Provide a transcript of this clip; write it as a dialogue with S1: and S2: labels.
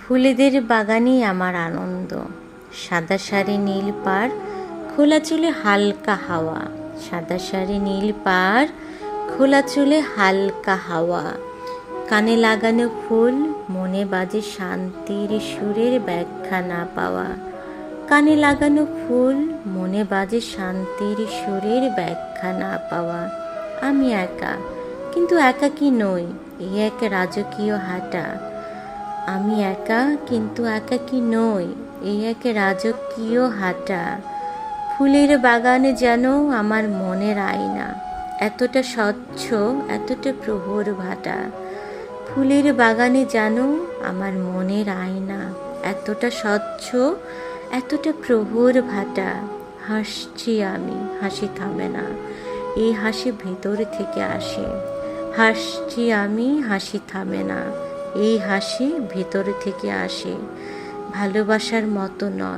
S1: ফুলেদের বাগানেই আমার আনন্দ। সাদা শাড়ি নীল পাড়, খোলা চুলে হালকা হাওয়া। সাদা শাড়ি নীল পাড়, খোলা চুলে হালকা হাওয়া। কানে লাগানো ফুল, মনে বাজে শান্তির সুরের ব্যাখ্যা না পাওয়া। কানে লাগানো ফুল, মনে বাজে শান্তির সুরের ব্যাখ্যা না পাওয়া। আমি একা, কিন্তু একাকী নই, এই এক রাজকীয় হাঁটা। আমি একা, কিন্তু একাকী নই, এই এক রাজকীয় হাঁটা। ফুলের বাগানে যেন আমার মনের আয়না, এতটা স্বচ্ছ, এতটা প্রহর ভাটা। ফুলের বাগানে যেন আমার মনের আয়না, এতটা স্বচ্ছ, এতটা প্রহর ভাটা। হাসছি আমি, হাসি থামে না, এই হাসি ভেতর থেকে আসে। হাসছি আমি, হাসি থামে না, এই হাসি ভেতর থেকে আসে। ভালোবাসার মতো নয়,